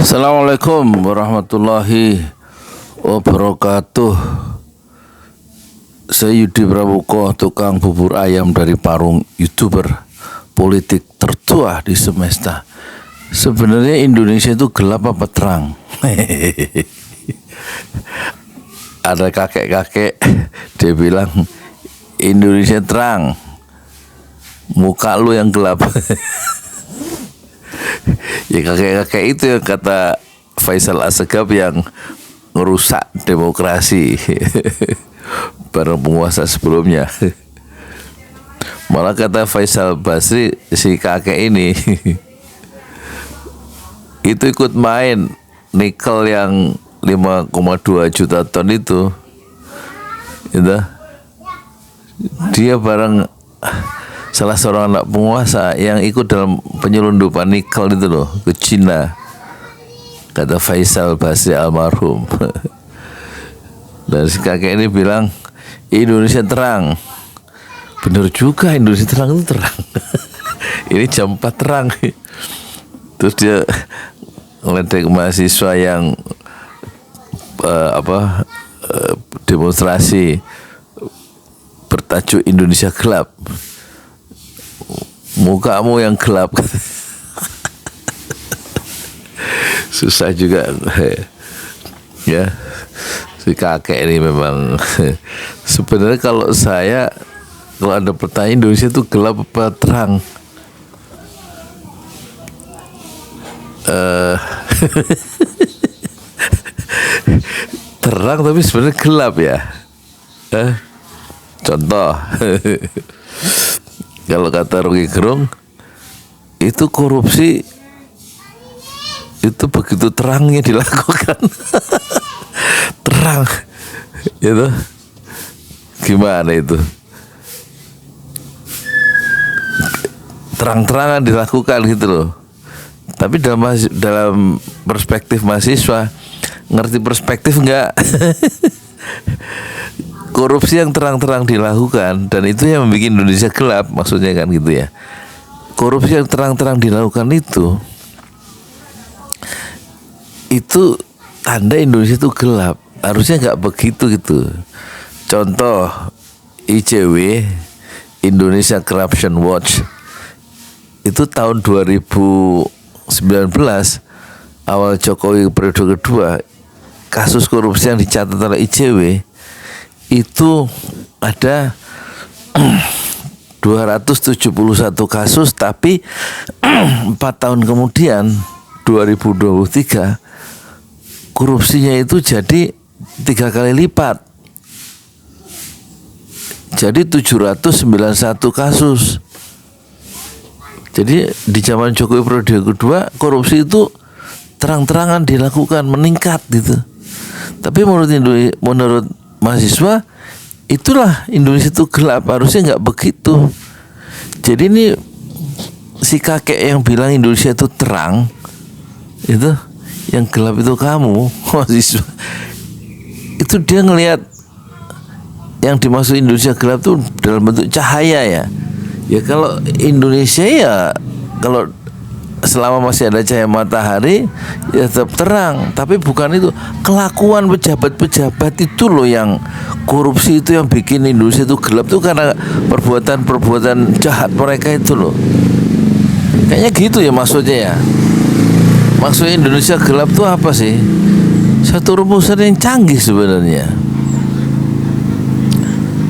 Assalamualaikum warahmatullahi wabarakatuh. Saya Yudi Pramuko, tukang bubur ayam dari Parung, YouTuber politik tertua di semesta. Sebenarnya Indonesia itu gelap apa terang? Ada kakek-kakek, dia bilang Indonesia terang, muka lu yang gelap. Ya kakek-kakek itu yang kata Faisal Assegaf yang ngerusak demokrasi bareng penguasa sebelumnya. Malah kata Faisal Basri, si kakek ini itu ikut main nikel yang 5,2 juta ton itu, dia bareng salah seorang anak penguasa yang ikut dalam penyelundupan nikel itu loh ke Cina, kata Faisal Basri almarhum. Dan si kakek ini bilang Indonesia terang. Bener juga, Indonesia terang itu terang. Ini jam 4 terang. Terus dia ngeledek mahasiswa yang demonstrasi bertajuk Indonesia gelap. Mukamu yang gelap. Susah juga ya, si kakek ini memang. Sebenarnya kalau ada pertanyaan Indonesia itu gelap apa terang, terang tapi sebenarnya gelap ya. Contoh, kalau kata Rocky Gerung, itu korupsi itu begitu terangnya dilakukan. Terang itu gimana itu, terang-terangan dilakukan gitu loh. Tapi dalam perspektif mahasiswa, ngerti perspektif enggak? Korupsi yang terang-terang dilakukan, dan itu yang membuat Indonesia gelap, maksudnya kan gitu ya. Korupsi yang terang-terang dilakukan itu tanda Indonesia itu gelap. Harusnya nggak begitu gitu. Contoh ICW, Indonesia Corruption Watch, itu tahun 2019 awal Jokowi periode kedua, kasus korupsi yang dicatat oleh ICW itu ada 271 kasus, tapi 4 tahun kemudian 2023 korupsinya itu jadi 3 kali lipat, jadi 791 kasus. Jadi di zaman Jokowi periode kedua korupsi itu terang-terangan dilakukan, meningkat gitu. Tapi menurut mahasiswa itulah Indonesia itu gelap, harusnya nggak begitu. Jadi ini si kakek yang bilang Indonesia itu terang, itu yang gelap itu kamu mahasiswa. Itu dia ngelihat yang dimaksud Indonesia gelap itu dalam bentuk cahaya ya. Ya kalau Indonesia ya, kalau selama masih ada cahaya matahari ya tetap terang. Tapi bukan itu, kelakuan pejabat-pejabat itu loh yang korupsi, itu yang bikin Indonesia itu gelap tuh, karena perbuatan-perbuatan jahat mereka itu loh. Kayaknya gitu ya maksudnya ya. Maksudnya Indonesia gelap tuh apa sih? Satu rumusan yang canggih sebenarnya.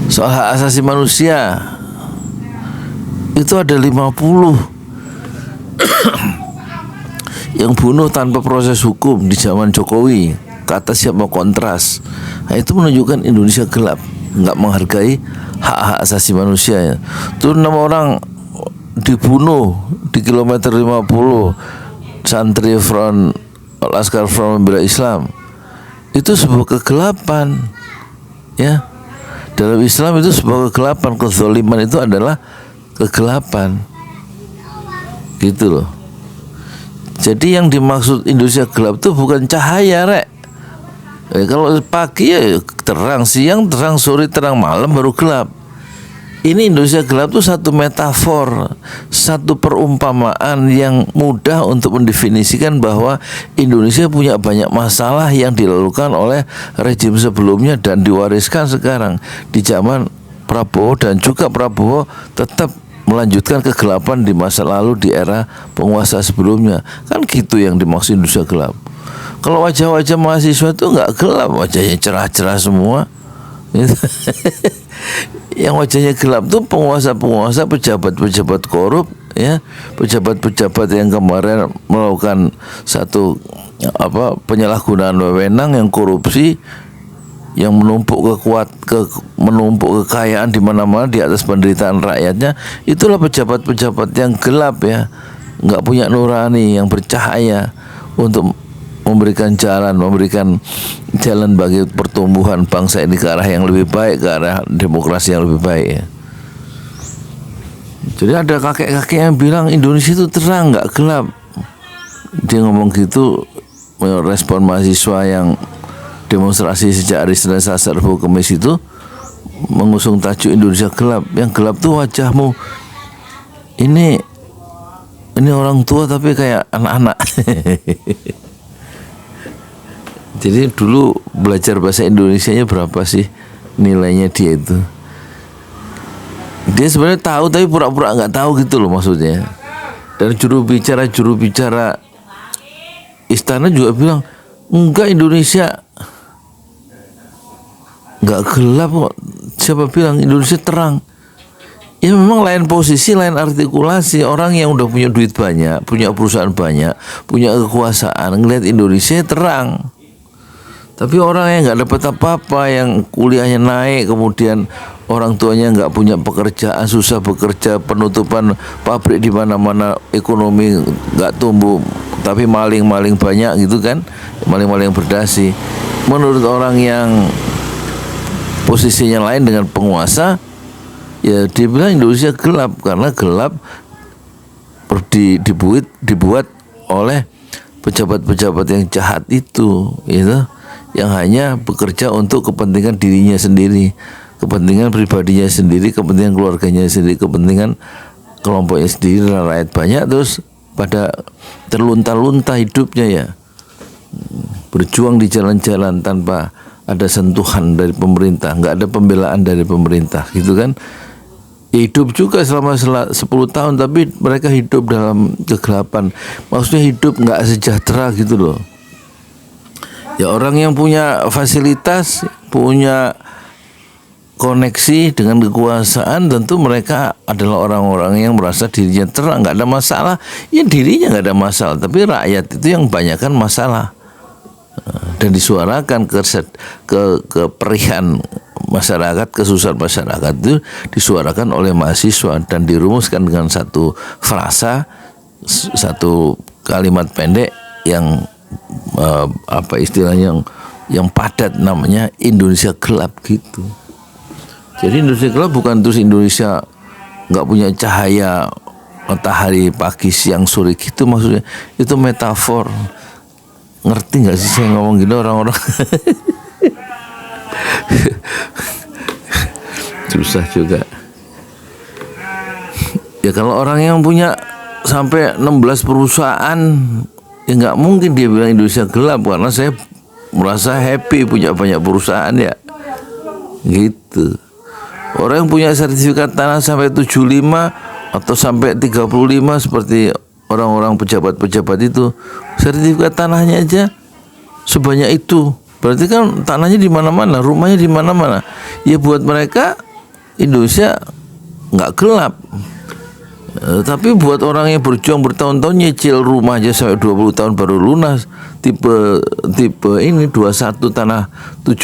Soal hak asasi manusia itu ada 50 yang bunuh tanpa proses hukum di zaman Jokowi, kata siap mau kontras. Nah, itu menunjukkan Indonesia gelap, nggak menghargai hak-hak asasi manusia ya. Tuh 6 orang dibunuh di kilometer 50, santri front Laskar Front Pembela Islam. Itu sebuah kegelapan ya. Dalam Islam itu sebuah kegelapan, kezaliman itu adalah kegelapan gitu loh. Jadi yang dimaksud Indonesia gelap itu bukan cahaya rek. Kalau pagi ya terang, siang terang, sore terang, malam baru gelap. ini Indonesia gelap itu satu metafor, satu perumpamaan yang mudah untuk mendefinisikan bahwa Indonesia punya banyak masalah yang dilakukan oleh rejim sebelumnya dan diwariskan sekarang di zaman Prabowo, dan juga Prabowo tetap melanjutkan kegelapan di masa lalu di era penguasa sebelumnya. Kan gitu yang dimaksud Indonesia gelap. Kalau wajah-wajah mahasiswa itu nggak gelap, wajahnya cerah-cerah semua. Yang wajahnya gelap tuh penguasa-penguasa, pejabat-pejabat korup, ya, pejabat-pejabat yang kemarin melakukan satu penyalahgunaan wewenang, yang korupsi, yang menumpuk menumpuk kekayaan di mana-mana di atas penderitaan rakyatnya. Itulah pejabat-pejabat yang gelap, ya, nggak punya nurani yang bercahaya untuk memberikan jalan bagi pertumbuhan bangsa ini ke arah yang lebih baik, ke arah demokrasi yang lebih baik, ya. Jadi ada kakek-kakek yang bilang Indonesia itu terang, nggak gelap. Dia ngomong gitu merespon mahasiswa yang demonstrasi sejak hari Senin, Selasa, Rabu, Kamis itu mengusung tajuk Indonesia gelap. Yang gelap tuh wajahmu. Ini orang tua tapi kayak anak-anak. Jadi dulu belajar bahasa Indonesianya berapa sih nilainya dia itu? Dia sebenarnya tahu tapi pura-pura nggak tahu gitu loh maksudnya. Dan juru bicara istana juga bilang enggak, Indonesia nggak gelap kok. Siapa bilang Indonesia terang? Ya memang lain posisi, lain artikulasi. Orang yang udah punya duit banyak, punya perusahaan banyak, punya kekuasaan, ngelihat Indonesia terang. Tapi orang yang nggak dapat apa-apa, yang kuliahnya naik, kemudian orang tuanya nggak punya pekerjaan, susah bekerja, penutupan pabrik di mana-mana, ekonomi nggak tumbuh, tapi maling-maling banyak gitu kan, maling-maling berdasi. Menurut orang yang posisinya lain dengan penguasa, ya dia bilang Indonesia gelap karena gelap dibuat oleh pejabat-pejabat yang jahat itu, gitu, yang hanya bekerja untuk kepentingan dirinya sendiri, kepentingan pribadinya sendiri, kepentingan keluarganya sendiri, kepentingan kelompoknya sendiri, rakyat banyak, terus pada terlunta-lunta hidupnya, ya, berjuang di jalan-jalan tanpa ada sentuhan dari pemerintah, nggak ada pembelaan dari pemerintah, gitu kan. Hidup juga selama 10 tahun, tapi mereka hidup dalam kegelapan. Maksudnya hidup nggak sejahtera gitu loh. Ya orang yang punya fasilitas, punya koneksi dengan kekuasaan, tentu mereka adalah orang-orang yang merasa dirinya terang, nggak ada masalah. Ya dirinya nggak ada masalah, tapi rakyat itu yang banyakkan masalah. Dan disuarakan keperihan masyarakat, kesusahan masyarakat itu disuarakan oleh mahasiswa dan dirumuskan dengan satu frasa, satu kalimat pendek yang istilahnya yang padat, namanya Indonesia gelap gitu. Jadi Indonesia gelap bukan terus Indonesia nggak punya cahaya matahari pagi, siang, sore gitu maksudnya. Itu metafor. Ngerti nggak sih saya ngomong gini orang-orang? Susah juga. Ya kalau orang yang punya sampai 16 perusahaan, ya nggak mungkin dia bilang Indonesia gelap, karena saya merasa happy punya banyak perusahaan, ya gitu. Orang yang punya sertifikat tanah sampai 75 atau sampai 35 seperti orang-orang pejabat-pejabat itu, sertifikat tanahnya aja sebanyak itu, berarti kan tanahnya di mana-mana, rumahnya di mana-mana. Ya buat mereka Indonesia nggak gelap. Tapi buat orang yang berjuang bertahun-tahun nyicil rumah aja sampai 20 tahun baru lunas, tipe ini 21 tanah 70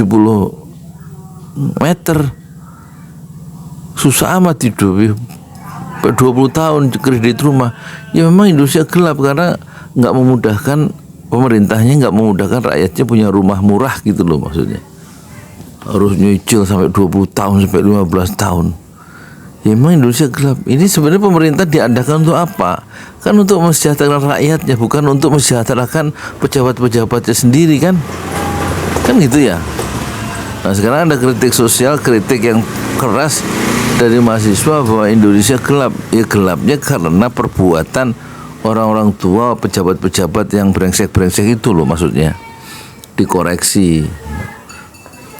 meter, susah amat hidup 20 tahun kredit rumah. Ya memang Indonesia gelap karena nggak memudahkan, pemerintahnya nggak memudahkan rakyatnya punya rumah murah gitu loh maksudnya. Harus nyicil sampai 20 tahun sampai 15 tahun. Ya memang Indonesia gelap. Ini sebenarnya pemerintah diadakan untuk apa? Kan untuk mensejahterakan rakyatnya, bukan untuk mensejahterakan pejabat-pejabatnya sendiri kan? Kan gitu ya. Nah sekarang ada kritik sosial, kritik yang keras dari mahasiswa bahwa Indonesia gelap. Ya gelapnya karena perbuatan orang-orang tua, pejabat-pejabat yang brengsek-brengsek itu loh maksudnya. Dikoreksi.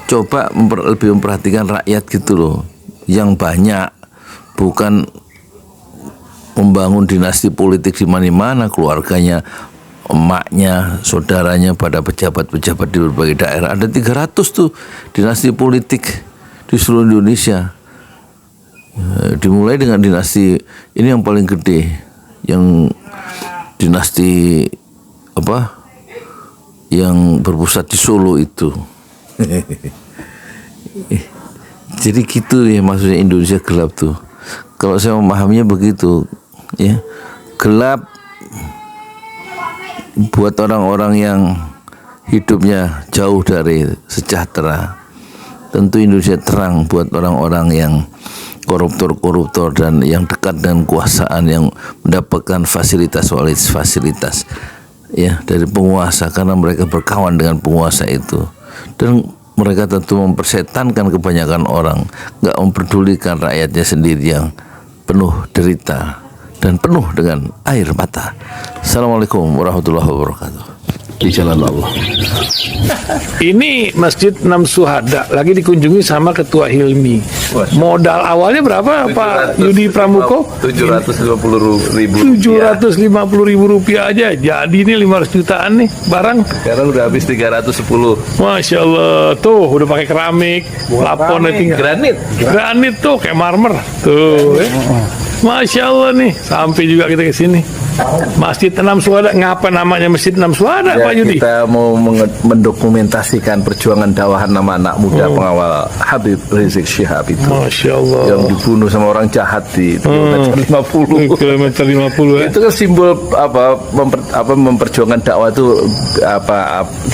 Coba lebih memperhatikan rakyat gitu loh. Yang banyak, bukan membangun dinasti politik di mana-mana, keluarganya, emaknya, saudaranya pada pejabat-pejabat di berbagai daerah. Ada 300 tuh dinasti politik di seluruh Indonesia. Dimulai dengan dinasti ini yang paling gede, yang dinasti apa? Yang berpusat di Solo itu. Jadi gitu ya maksudnya Indonesia gelap tuh. Kalau saya memahaminya begitu, ya gelap buat orang-orang yang hidupnya jauh dari sejahtera. Tentu Indonesia terang buat orang-orang yang koruptor-koruptor dan yang dekat dengan kekuasaan, yang mendapatkan fasilitas ya dari penguasa karena mereka berkawan dengan penguasa itu. Dan mereka tentu mempersetankan kebanyakan orang, nggak memperdulikan rakyatnya sendiri yang penuh derita dan penuh dengan air mata. Assalamualaikum warahmatullahi wabarakatuh. Di jalan Allah. Ini Masjid Enam Syuhada lagi dikunjungi sama Ketua Hilmi. Modal awalnya berapa Pak Yudi Pramuko? 750.000. 750.000 rupiah aja. Jadi ini 500 jutaan nih barang. Sekarang udah habis 310. Masya Allah, tuh udah pakai keramik, laponnya tinggal. Granit tuh kayak marmer. Tuh, Masya Allah nih, sampai juga kita ke sini. Masjid Enam Syuhada, ngapa namanya Masjid Enam Syuhada, Ya, Pak Yudi? kita mau mendokumentasikan perjuangan dakwah nama anak muda pengawal Habib Rizik Syihab itu. Masya Allah. Yang dibunuh sama orang jahat di kilometer 50. Kilometer 50 ya. Itu kan simbol memperjuangkan dakwah itu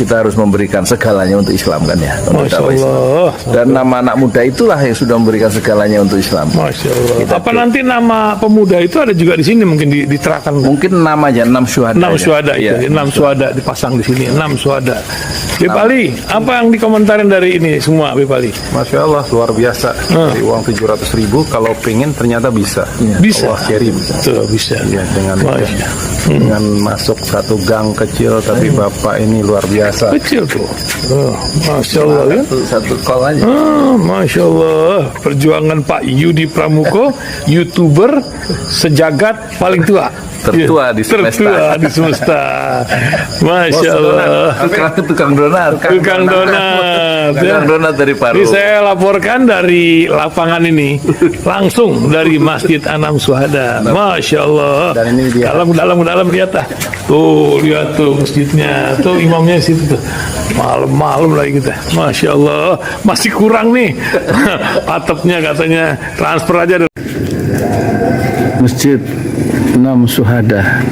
kita harus memberikan segalanya untuk Islam kan ya. Untuk Masya dakwah Islam. Allah. Dan nama anak muda itulah yang sudah memberikan segalanya untuk Islam. Masya Allah. Apa nanti nama pemuda itu ada juga di sini mungkin diterangkan? Mungkin namanya 6 syuhada. 6 syuhada ya. itu, 6 syuhada dipasang di sini, 6 syuhada. Bipali, apa yang dikomentarin dari ini semua, Bipali? Masya Allah, luar biasa. Dari uang 700.000, kalau pengen ternyata bisa. Bisa. Allah kirim. Tuh, bisa. Ya, dengan masuk satu gang kecil, tapi Bapak ini luar biasa. Kecil tuh. Masya Allah ya. Satu call aja. Masya Allah, perjuangan Pak Yudi Pramuko, YouTuber sejagat paling tua. Tertua di semesta. Tertua di semesta. Masya Allah. Tukang donat. Tukang donat. Tukang donat dari Paru. Ini saya laporkan dari lapangan ini, langsung dari Masjid Enam Syuhada. Masya Allah. Dan ini dia. Dalam kelihatan. Tuh lihat tuh masjidnya. Tuh imamnya di situ tuh. Malam-malam lagi kita. Masya Allah. Masih kurang nih. Atapnya katanya transfer aja. Masjid Enam Syuhada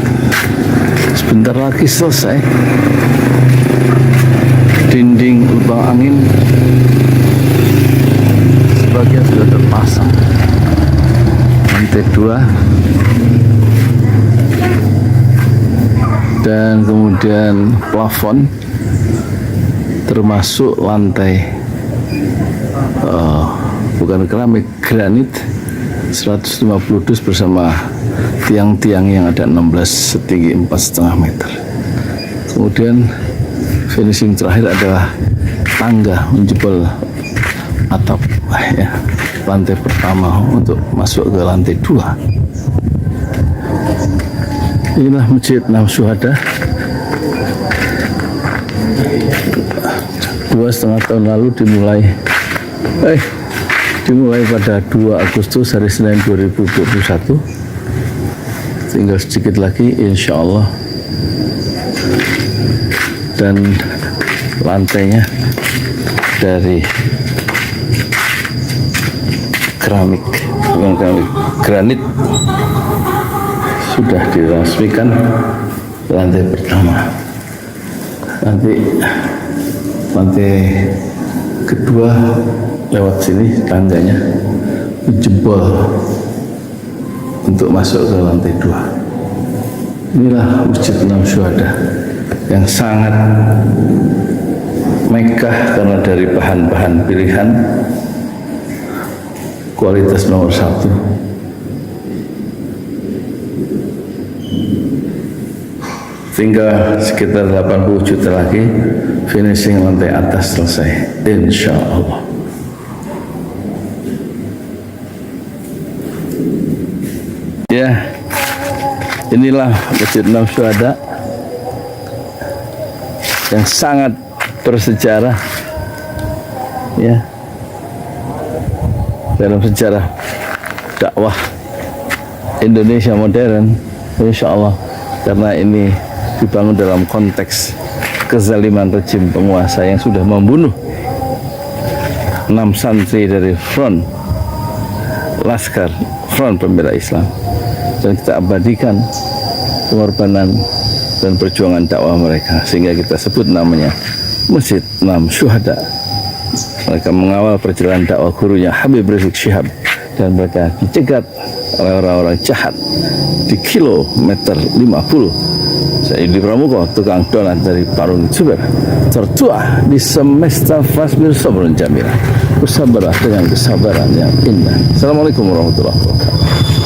sebentar lagi selesai. Dinding lubang angin sebagian sudah terpasang, lantai 2 dan kemudian plafon termasuk lantai bukan keramik, granit 150 dus bersama tiang-tiang yang ada 16 setinggi 4,5 meter. Kemudian finishing terakhir adalah tangga menjebol atap ya, lantai pertama untuk masuk ke lantai 2. Inilah Masjid Enam Syuhada. 2,5 tahun lalu dimulai pada 2 Agustus hari Senin 2021. Tinggal sedikit lagi insya Allah, dan lantainya dari keramik, bukan keramik, granit sudah diresmikan lantai pertama. Nanti lantai kedua lewat sini tangganya jebol untuk masuk ke lantai 2. Inilah Masjid Enam Syuhada yang sangat megah karena dari bahan-bahan pilihan kualitas nomor 1. Tinggal sekitar 80 juta lagi, finishing lantai atas selesai, insya Allah. Ya, inilah Masjid Enam Syuhada yang sangat bersejarah, ya, dalam sejarah dakwah Indonesia modern, insya Allah, karena ini dibangun dalam konteks kezaliman rejim penguasa yang sudah membunuh 6 santri dari front Laskar Front Pembela Islam, dan kita abadikan pengorbanan dan perjuangan dakwah mereka sehingga kita sebut namanya Masjid Enam Syuhada. Mereka mengawal perjalanan dakwah gurunya Habib Rizik Syihab, dan mereka dicegat oleh orang-orang jahat di kilometer 50. Saya Yudi Pramuko, tukang donat dari Parung Juber, tertua di semesta Fasbir Sabrun Jamila, bersabarlah dengan kesabaran yang indah. Assalamualaikum warahmatullahi wabarakatuh.